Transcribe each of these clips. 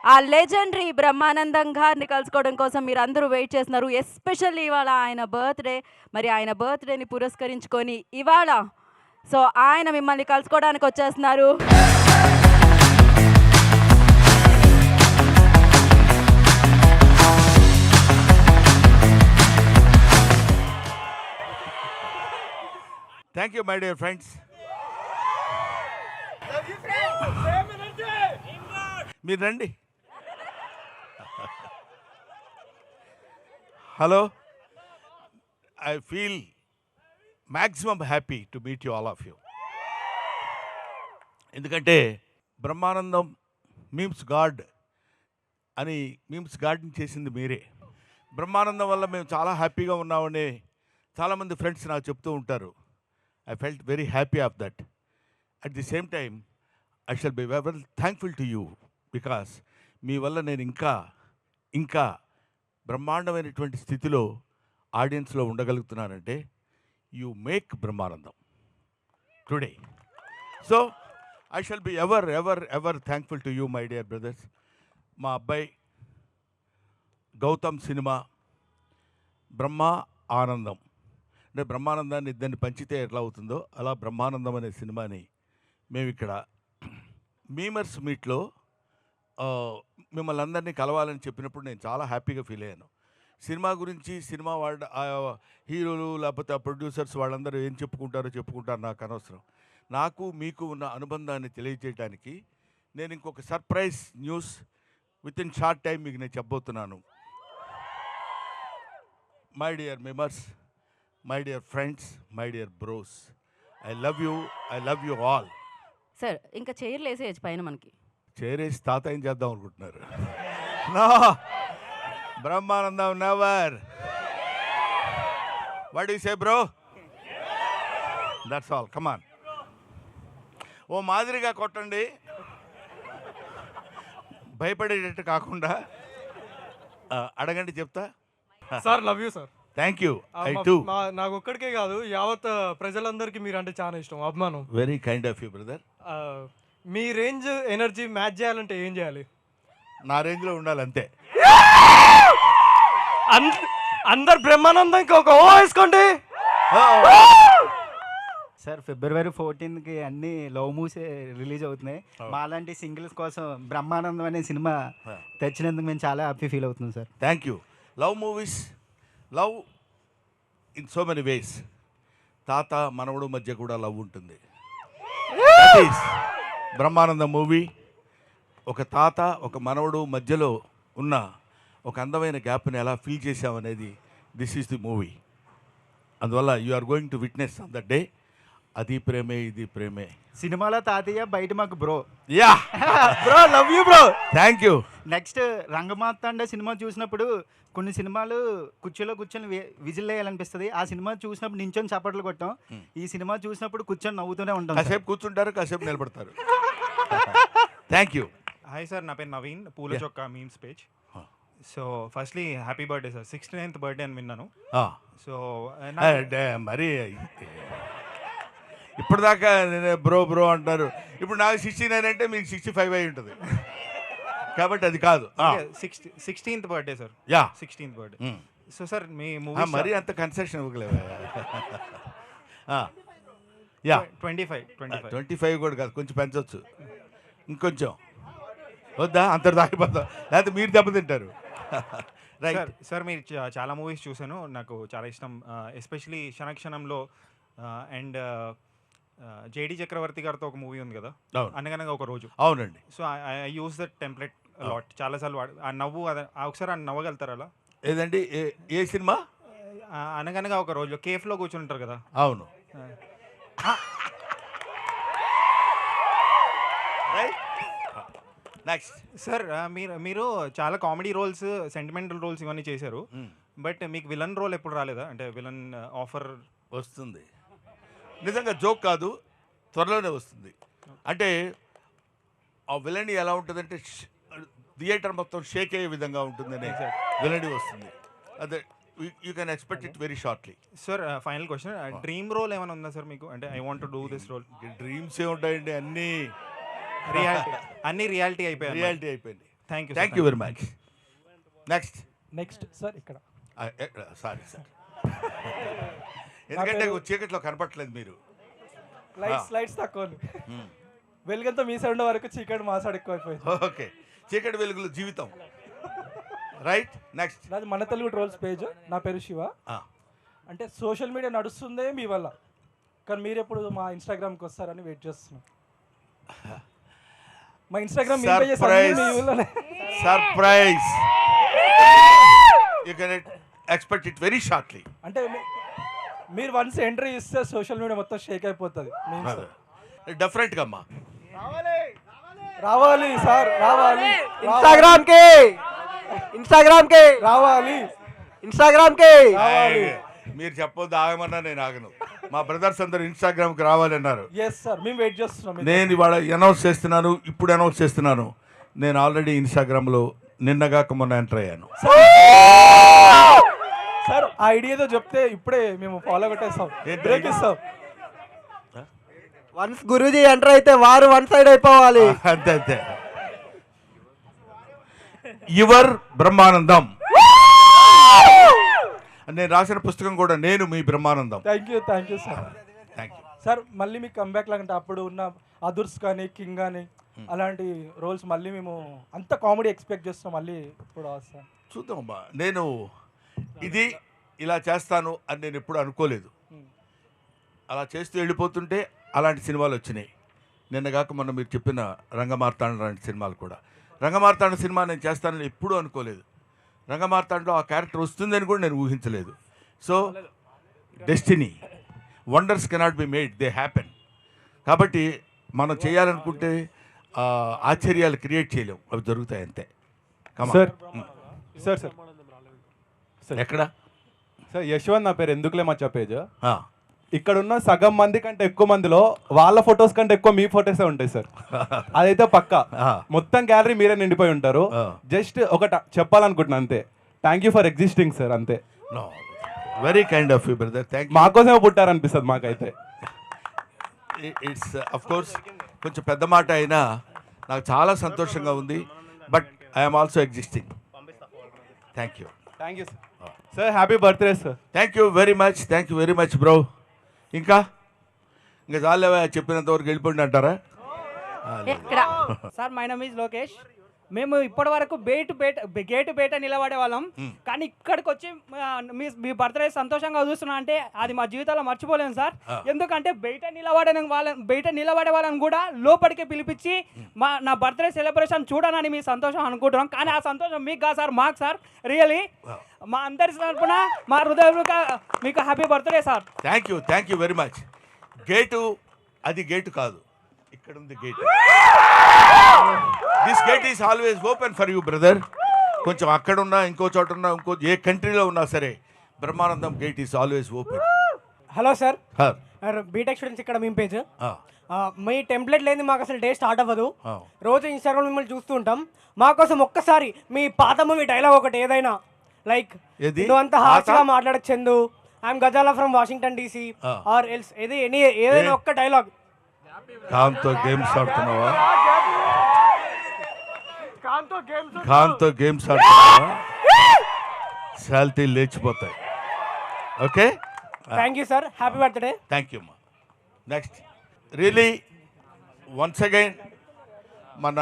ఆ లెజెండరీ బ్రహ్మానందం గారిని కలుసుకోవడం కోసం మీరందరూ వెయిట్ చేస్తున్నారు. ఎస్పెషల్లీ ఇవాళ ఆయన బర్త్‌డే. మరి ఆయన బర్త్‌డేని పురస్కరించుకొని ఇవాళ సో, ఆయన మిమ్మల్ని కలుసుకోవడానికి వచ్చేస్తున్నారు. Thank you my dear friends. మీరు రండి. Hello, I feel maximum happy to meet you all of you. ఎందుకంటే బ్రహ్మానందం మీమ్స్ గాడ్ అని మీమ్స్ గాడ్ని చేసింది మీరే. బ్రహ్మానందం వల్ల మేము చాలా హ్యాపీగా ఉన్నామని చాలామంది ఫ్రెండ్స్ నాకు చెప్తూ ఉంటారు. I felt very happy of that. At the same time, I shall be very thankful to you because మీ వల్ల నేను ఇంకా బ్రహ్మాండమైనటువంటి స్థితిలో ఆడియన్స్లో ఉండగలుగుతున్నానంటే you make Brahmanandam today. So I shall be ever thankful to you my dear brothers. మా అబ్బాయి Gautam cinema బ్రహ్మ ఆనందం అంటే బ్రహ్మానందాన్ని ఇద్దరిని పంచితే ఎట్లా అవుతుందో అలా బ్రహ్మానందం అనే సినిమాని మేము ఇక్కడ మీమర్స్ మీట్లో మిమ్మల్ని అందరినీ కలవాలని చెప్పినప్పుడు నేను చాలా హ్యాపీగా ఫీల్ అయ్యాను. సినిమా గురించి సినిమా వాళ్ళ హీరోలు లేకపోతే ఆ ప్రొడ్యూసర్స్ వాళ్ళందరూ ఏం చెప్పుకుంటారో నాకు అనవసరం. నాకు మీకు ఉన్న అనుబంధాన్ని తెలియజేయడానికి నేను ఇంకొక surprise news with in short time మీకు నేను చెప్పబోతున్నాను. My dear members, my dear friends, my dear bros, I love you all. Sir ఇంకా చైర్లు వేసేయచ్చు పైన మనకి. చేరేసి తాత ఏం చేద్దాం అనుకుంటున్నారు? No, Brahmanandam never. What you say bro? That's all, come on. ఓ మాదిరిగా కొట్టండి, భయపడేటట్టు కాకుండా. అడగండి చెప్తా. Sir love you sir. Thank you. I too. నాకు ఒక్కడికే కాదు, యావత్ ప్రజలందరికీ మీరు అంటే చాలా ఇష్టం, అభిమానం. Very kind of you brother. Me range energy match చేయాలంటే ఏం చేయాలి? నా రేంజ్లో ఉండాలి అంతే. అందరు బ్రహ్మానందంకి ఒక ఓ వేసుకోండి. సార్ ఫిబ్రవరి 14కి అన్ని లవ్ మూవీస్ రిలీజ్ అవుతున్నాయి. మాలాంటి సింగిల్స్ కోసం బ్రహ్మానందం అనే సినిమా తెచ్చినందుకు మేము చాలా హ్యాపీ ఫీల్ అవుతున్నాం sir. Thank you. Love movies, love in so many ways. తాత మనవడు మధ్య కూడా లవ్ ఉంటుంది. బ్రహ్మానందం మూవీ ఒక తాత ఒక మనవడు మధ్యలో ఉన్న ఒక అందమైన గ్యాప్ని ఎలా ఫీల్ చేసామనేది దిస్ ఈస్ ది మూవీ. అందువల్ల you are going to witness on the day. అది ప్రేమే ఇది ప్రేమే. సినిమాలో తాతయ్య, బయట మాకు bro. Yeah bro, love you bro. Thank you. Next Rangamarthanda cinema చూసినప్పుడు కొన్ని సినిమాలు కుర్చీలో కూర్చొని విజిల్ వేయాలనిపిస్తుంది. ఆ సినిమా చూసినప్పుడు నించొని చప్పట్లు కొట్టాం. ఈ సినిమా చూసినప్పుడు కూర్చొని నవ్వుతూనే ఉంటాం. కాసేపు కూర్చుంటారు, కాసేపు నిలబడతారు. Thank you. హాయ్ సార్, నా పేరు నవీన్, పూల చొక్కా memes page. So firstly happy birthday sir. 69th birthday అని విన్నాను. సో మరి ఇప్పటిదాకా నేను బ్రో అంటారు. ఇప్పుడు నాకు 69 అంటే మీకు 65 అయి ఉంటుంది కాబట్టి అది కాదు. 16th birthday sir. Yeah, 16th birthday. So sir మీ మూవీ మరీ అంత కన్సెషన్ ఇవ్వలేవు. యా, 25 కూడా కాదు, కొంచెం పెంచవచ్చు. ఇంకొంచెం వద్దా? అంత దాగిపోతాం, లేకపోతే మీరు దెబ్బతింటారు. రైట్ సార్, మీరు చాలా మూవీస్ చూశాను, నాకు చాలా ఇష్టం. ఎస్పెషలీ క్షణక్షణంలో అండ్ జేడి చక్రవర్తి గారితో ఒక మూవీ ఉంది కదా, అనగనగా ఒక రోజు. అవునండి. So I use that template lot, చాలాసార్లు ఆ నవ్వు ఒకసారి ఆ నవ్వగలుగుతారు అలా? ఏదండి? ఏ సినిమా? అనగనగా ఒక రోజు కేఫ్లో కూర్చుని ఉంటారు కదా. అవును. నెక్స్ట్ సార్, మీరు చాలా కామెడీ రోల్స్, సెంటిమెంటల్ రోల్స్ ఇవన్నీ చేశారు. బట్ మీకు విలన్ రోల్ ఎప్పుడు రాలేదా? అంటే విలన్ ఆఫర్ వస్తుంది. నిజంగా జోక్ కాదు, త్వరలోనే వస్తుంది. అంటే ఆ విలనీ ఎలా ఉంటుందంటే థియేటర్ మొత్తం షేక్ అయ్యే విధంగా ఉంటుందనే విలనీ వస్తుంది. అదే you can expect it very shortly. Sir, final question, dream role ఏమైనా ఉందా సార్ మీకు? అంటే I want to do this role. Dreams ఏ ఉంటాయండి, అన్నీ రియాలిటీ అయిపోయాయి. రియాలిటీ అయిపోయింది. Thank you very much. Next sir ఇక్కడ సారీ సార్, ఎందుకంటే చీకట్లో కనపట్లేదు మీరు. లైట్స్ తక్కువ వెలుగంతా మీ సైడ్ వరకు చీకటి మా సైడ్ ఎక్కువైపోయింది. ఓకే, చీకటి వెలుగులు జీవితం. Right, next. నాది మన తెలుగు ట్రోల్స్ పేజ్. నా పేరు శివ. అంటే సోషల్ మీడియా నడుస్తుందే మీ వల్ల, కానీ మీరు ఎప్పుడు మా ఇన్స్టాగ్రామ్కి వస్తారని వెయిట్ చేస్తున్నాం. మా Instagram surprise, you can expect it very shortly. అంటే మీరు వన్స్ ఎంట్రీ ఇస్తే సోషల్ మీడియా మొత్తం షేక్ అయిపోతుంది. డెఫినెట్గా అమ్మా, రావాలి సార్, రావాలి ఇన్స్టాగ్రామ్ కి రావాలి. మీరు చెప్పొద్దు ఆగమన్నా నేను ఆగను. మా బ్రదర్స్ అందరూ ఇన్స్టాగ్రామ్కి రావాలన్నారు. ఎస్ సార్, మేము వెయిట్ చేస్తున్నాం. నేను ఇవాళ అనౌన్స్ చేస్తున్నాను, ఇప్పుడు అనౌన్స్ చేస్తున్నాను. నేను ఆల్రెడీ ఇన్స్టాగ్రామ్లో నిన్నగాక మొన్న ఎంటర్ అయ్యాను. సార్ ఆ ఐడియాతో చెప్తే ఇప్పుడే మేము ఫాలో కొట్టేస్తాం, బ్రేక్ ఇస్తాం. వన్స్ గురూజీ ఎంటర్ అయితే వారు వన్ సైడ్ అయిపోవాలి. అంతే అంతే. యువర్ బ్రహ్మానందం, నేను రాసిన పుస్తకం కూడా నేను మీ Brahmanandam. Thank you sir. Thank you sir మళ్ళీ మీకు కంబ్యాక్ లాగంటే అప్పుడు ఉన్న అదుర్స్ కానీ కింగ్ కానీ అలాంటి రోల్స్ మళ్ళీ మేము అంత కామెడీ ఎక్స్పెక్ట్ చేస్తాం. మళ్ళీ ఇప్పుడు వస్తాం, చూద్దామమ్మా. నేను ఇది ఇలా చేస్తాను అని నేను ఎప్పుడు అనుకోలేదు. అలా చేస్తూ వెళ్ళిపోతుంటే అలాంటి సినిమాలు వచ్చినాయి. నిన్నగాక మొన్న మీరు చెప్పిన రంగమార్తాండ లాంటి సినిమాలు కూడా. రంగమార్తాండ సినిమా నేను చేస్తానని ఎప్పుడూ అనుకోలేదు. రంగమార్తాండలో ఆ క్యారెక్టర్ వస్తుందని కూడా నేను ఊహించలేదు. So destiny, wonders cannot be made, they happen. కాబట్టి మనం చేయాలనుకుంటే ఆశ్చర్యాలు క్రియేట్ చేయలేము, అవి జరుగుతాయి అంతే. సార్ సార్ సార్ ఎక్కడ సార్ యశ్వంత్ నా పేరు, ఎందుకులే మచ్చా పేజ్. ఆ. ఇక్కడ ఉన్న సగం మంది కంటే ఎక్కువ మందిలో వాళ్ళ ఫొటోస్ కంటే ఎక్కువ మీ ఫొటోసే ఉంటాయి సార్. అదైతే పక్కా. మొత్తం గ్యాలరీ మీరే నిండిపోయి ఉంటారు. జస్ట్ ఒకటి చెప్పాలనుకుంటున్నాను అంతే. Thank you for existing sir, అంతే. Very kind of you brother, thank you. మాకోసమే పుట్టారనిపిస్తుంది మాకైతే. ఇట్స్ అఫ్ కోర్స్ కొంచెం పెద్ద మాట అయినా నాకు చాలా సంతోషంగా ఉంది. But I'm also existing. Thank you. Thank you sir. Sir happy birthday sir. Thank you very much bro. ఇంకా చాలేవా, చెప్పినంత వరకు వెళ్ళిపోండి అంటారా? ఎక్కడ sir my name is Lokesh. మేము ఇప్పటి వరకు గేటు బయట నిలబడే వాళ్ళం, కానీ ఇక్కడికి వచ్చి మీ బర్త్డే సంతోషంగా చూస్తున్నా అంటే అది మా జీవితంలో మర్చిపోలేము సార్. ఎందుకంటే బయట నిలబడే వాళ్ళని కూడా లోపలికి పిలిపించి నా బర్త్డే సెలబ్రేషన్ చూడనని మీ సంతోషం అనుకుంటున్నాం. కానీ ఆ సంతోషం మీకు కాదు సార్, మాకు సార్. రియలీ మా అందరి తరపున మా హృదయపూర్వక మీకు happy birthday sir. Thank you very much. అది గేటు కాదు, ఇక్కడ ఉంది gate. This gate is always open for you brother. కొంచెం అక్కడ ఉన్నా, ఇంకో చోట ఉన్నా, ఏ కంట్రీలో ఉన్నా సరే Brahmanandam gate is always open. Hello sir, B Tech students ఇక్కడ మేము పేజ్. మీ టెంప్లెట్ లేని మాకు అసలు డే స్టార్ట్ అవ్వదు. రోజు ఇన్స్టాగ్రామ్ మిమ్మల్ని చూస్తూ ఉంటాం. మాకోసం ఒక్కసారి మీ పాత మూవీ డైలాగ్ ఒకటి ఏదైనా, లైక్ నువ్వు అంత హార్ష్గా మాట్లాడక Chandu, I'm Ghazala from Washington DC or else, ఏదైనా ఒక్క డైలాగ్. ఖాన్తో గేమ్స్ ఆడుతున్నావా? ఖాన్తో గేమ్స్ ఆడుతున్నావా? శాలిటీ లేచిపోతాయి. Okay, thank you sir, happy birthday. Thank you అమ్మా. నెక్స్ట్ రియలీ వన్స్ అగైన్ మన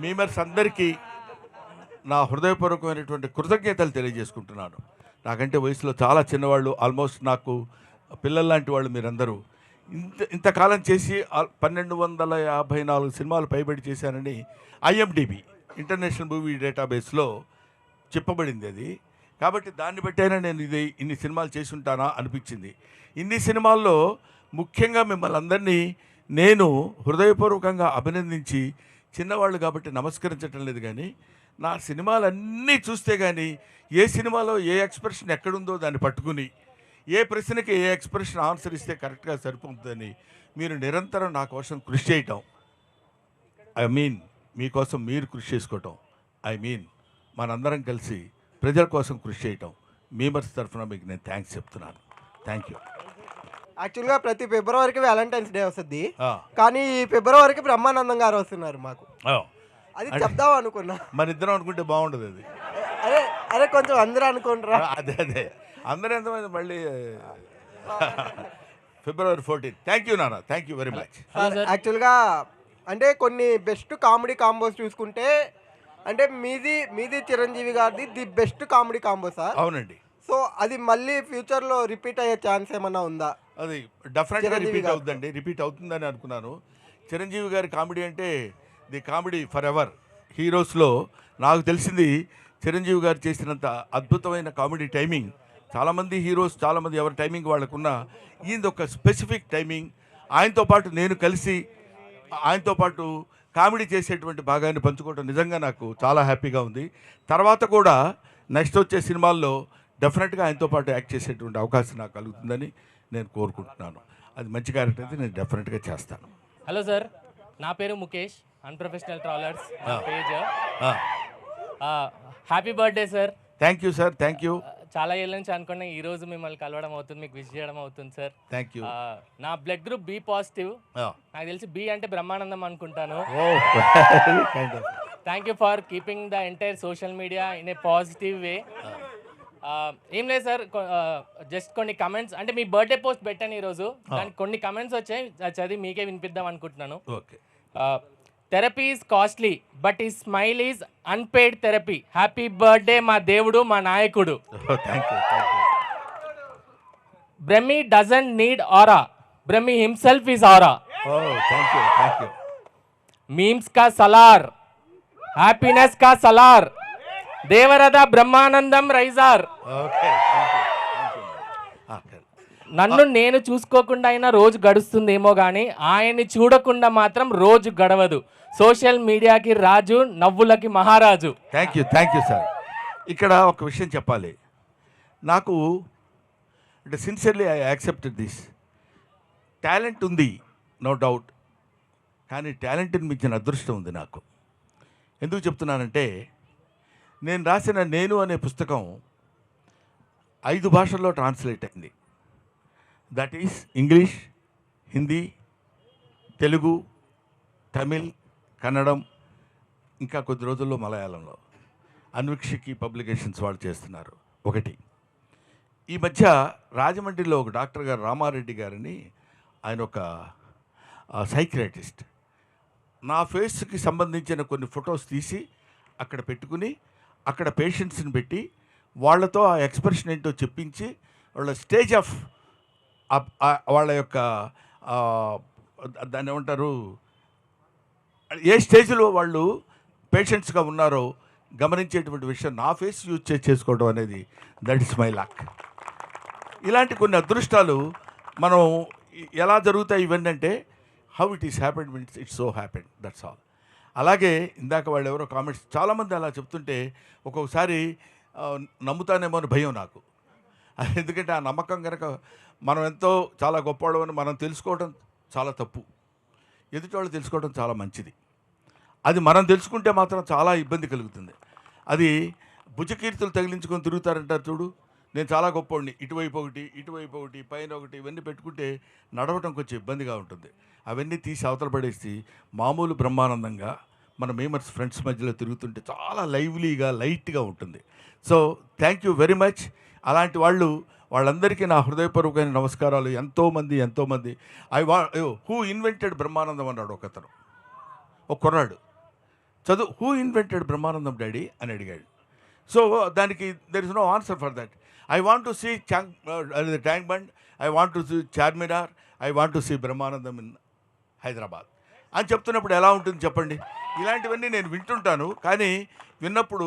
మీమర్స్ అందరికీ నా హృదయపూర్వకమైనటువంటి కృతజ్ఞతలు తెలియజేసుకుంటున్నాను. నాకంటే వయసులో చాలా చిన్నవాళ్ళు, ఆల్మోస్ట్ నాకు పిల్లల్లాంటి వాళ్ళు మీరందరూ. ఇంతకాలం చేసి 1254 సినిమాలు పైబడి చేశానని IMDb ఇంటర్నేషనల్ మూవీ డేటాబేస్లో చెప్పబడింది అది. కాబట్టి దాన్ని బట్టైనా నేను ఇన్ని సినిమాలు చేసి ఉంటానా అనిపించింది. ఇన్ని సినిమాల్లో ముఖ్యంగా మిమ్మల్ని అందరినీ నేను హృదయపూర్వకంగా అభినందించి, చిన్నవాళ్ళు కాబట్టి నమస్కరించటం లేదు, కానీ నా సినిమాలన్నీ చూస్తే కానీ ఏ సినిమాలో ఏ ఎక్స్ప్రెషన్ ఎక్కడుందో దాన్ని పట్టుకుని ఏ ప్రశ్నకి ఏ ఎక్స్ప్రెషన్ ఆన్సర్ ఇస్తే కరెక్ట్గా సరిపోతుందని మీరు నిరంతరం నా కోసం కృషి చేయటం, మీకోసం మీరు కృషి చేసుకోవటం, మనందరం కలిసి ప్రజల కోసం కృషి చేయటం, మీమర్స్ తరఫున మీకు నేను థ్యాంక్స్ చెప్తున్నాను. Thank you. యాక్చువల్గా ప్రతి ఫిబ్రవరికి వ్యాలంటైన్స్ డే వస్తుంది, కానీ ఈ ఫిబ్రవరికి బ్రహ్మానందం గారు వస్తున్నారు మాకు. అది చెప్దాం అనుకున్నా. మన ఇద్దరం అనుకుంటే బాగుండదు అది. అరే అరే కొంచెం అందరూ అనుకుంటారా? అదే అందరూ ఎంతమంది మళ్ళీ February 14. థ్యాంక్ యూ నాన్న, థ్యాంక్ యూ వెరీ మచ్. యాక్చువల్గా అంటే కొన్ని బెస్ట్ కామెడీ కాంబోస్ చూసుకుంటే అంటే మీది చిరంజీవి గారిది the best comedy combo sir. అవునండి. సో అది మళ్ళీ ఫ్యూచర్లో రిపీట్ అయ్యే ఛాన్స్ ఏమన్నా ఉందా? అది డెఫినెట్గా చిరంజీవి రిపీట్ గారు. అవుతుందండి, రిపీట్ అవుతుందని అనుకున్నాను. చిరంజీవి గారి కామెడీ అంటే ది కామెడీ ఫర్ ఎవర్. హీరోస్లో నాకు తెలిసింది చిరంజీవి గారు చేసినంత అద్భుతమైన కామెడీ టైమింగ్ చాలామంది హీరోస్, చాలామంది ఎవరి టైమింగ్ వాళ్ళకున్న, ఈయనది ఒక స్పెసిఫిక్ టైమింగ్. ఆయనతో పాటు నేను కలిసి ఆయనతో పాటు కామెడీ చేసేటువంటి భాగాన్ని పంచుకోవడం నిజంగా నాకు చాలా హ్యాపీగా ఉంది. తర్వాత కూడా నెక్స్ట్ వచ్చే సినిమాల్లో డెఫినెట్గా ఆయనతో పాటు యాక్ట్ చేసేటువంటి అవకాశం నాకు కలుగుతుందని నేను కోరుకుంటున్నాను. అది మంచి క్యారెక్టర్ అయితే నేను డెఫినెట్గా చేస్తాను. హలో సార్, నా పేరు Mukesh, unprofessional travellers page. Happy birthday sir. Thank you sir, thank you. చాలా ఏళ్ళ నుంచి అనుకున్నా ఈ రోజు మిమ్మల్ని కలవడం అవుతుంది, మీకు విష్ చేయడం అవుతుంది సార్. Thank you. నా బ్లడ్ గ్రూప్ బి పాజిటివ్. నాకు తెలిసి బి అంటే బ్రహ్మానందం అనుకుంటాను. Thank you for keeping the entire social media in a positive way. ఏం లేదు సార్, జస్ట్ కొన్ని కమెంట్స్, అంటే మీ బర్త్డే పోస్ట్ పెట్టాను ఈరోజు, దానికి కొన్ని కమెంట్స్ వచ్చాయి, అది చదివి మీకే వినిపిద్దాం అనుకుంటున్నాను. Okay. Therapy is costly but ఈ smile is unpaid therapy. Happy birthday మా దేవుడు, మా నాయకుడు. Thank you, thank you. Brahmi doesn't need aura, Brahmi himself is aura. Thank you, thank you. Memes కా సలార్, హ్యాపీనెస్ కా సలార్, దేవరథ బ్రహ్మానందం రైజార్. Okay, thank you, thank you. నన్ను నేను చూసుకోకుండా అయినా రోజు గడుస్తుందేమో కానీ ఆయన్ని చూడకుండా మాత్రం రోజు గడవదు. సోషల్ మీడియాకి రాజు, నవ్వులకి మహారాజు. Thank you sir. ఇక్కడ ఒక విషయం చెప్పాలి. నాకు అంటే sincerely I accepted this. Talent ఉంది, నో డౌట్, కానీ టాలెంట్ని మించిన అదృష్టం ఉంది నాకు. ఎందుకు చెప్తున్నానంటే, నేను రాసిన నేను అనే పుస్తకం 5 భాషల్లో ట్రాన్స్లేట్ అయింది. That is English, Hindi, Telugu, Tamil, Kannada, ఇంకా కొద్ది రోజుల్లో మలయాళంలో. అన్వీక్షకి పబ్లికేషన్స్ వాళ్ళు చేస్తున్నారు. ఒకటి, ఈ మధ్య రాజమండ్రిలో ఒక డాక్టర్ గారు రామారెడ్డి గారిని, ఆయన ఒక సైకియాట్రిస్ట్, నా ఫేస్కి సంబంధించిన కొన్ని ఫొటోస్ తీసి అక్కడ పెట్టుకుని అక్కడ పేషెంట్స్ని పెట్టి వాళ్ళతో ఆ ఎక్స్ప్రెషన్ ఏంటో చెప్పించి వాళ్ళ స్టేజ్ ఆఫ్ వాళ్ళ యొక్క దాన్ని ఏమంటారు, ఏ స్టేజ్లో వాళ్ళు పేషెంట్స్గా ఉన్నారో గమనించేటువంటి విషయం నా ఫేస్ యూజ్ చేసుకోవడం అనేది దట్ ఇస్ మై లక్. ఇలాంటి కొన్ని అదృష్టాలు మనం ఎలా జరుగుతాయి ఇవన్నీ అంటే, how it is happened means it's so happened, that's all. అలాగే ఇందాక వాళ్ళు ఎవరో కామెంట్స్ చాలామంది అలా చెప్తుంటే ఒక్కొక్కసారి నమ్ముతానేమో అని భయం నాకు. ఎందుకంటే ఆ నమ్మకం కనుక మనం ఎంతో చాలా గొప్పవాళ్ళమని మనం తెలుసుకోవడం చాలా తప్పు, ఎదుటివాళ్ళు తెలుసుకోవడం చాలా మంచిది. అది మనం తెలుసుకుంటే మాత్రం చాలా ఇబ్బంది కలుగుతుంది. అది భుజకీర్తులు తగిలించుకొని తిరుగుతారంటారు చూడు, నేను చాలా గొప్పవాడిని, ఇటువైపు ఒకటి పైన ఒకటి, ఇవన్నీ పెట్టుకుంటే నడవటం కొంచెం ఇబ్బందిగా ఉంటుంది. అవన్నీ తీసి అవతల పడేసి మామూలు బ్రహ్మానందంగా మన మేమర్స్ ఫ్రెండ్స్ మధ్యలో తిరుగుతుంటే చాలా లైవ్లీగా, లైట్గా ఉంటుంది. So thank you very much. అలాంటి వాళ్ళందరికీ నా హృదయపూర్వకమైన నమస్కారాలు. ఎంతోమంది హూ ఇన్వెంటెడ్ బ్రహ్మానందం అన్నాడు ఒకతను, ఒక కుర్రాడు చదువు, హూ ఇన్వెంటెడ్ బ్రహ్మానందం డాడీ అని అడిగాడు. సో దానికి there is no answer for that. I want to see Tank Bund, I want to see Charminar, I want to see Brahmanandam in Hyderabad అని చెప్తున్నప్పుడు ఎలా ఉంటుంది చెప్పండి. ఇలాంటివన్నీ నేను వింటుంటాను, కానీ విన్నప్పుడు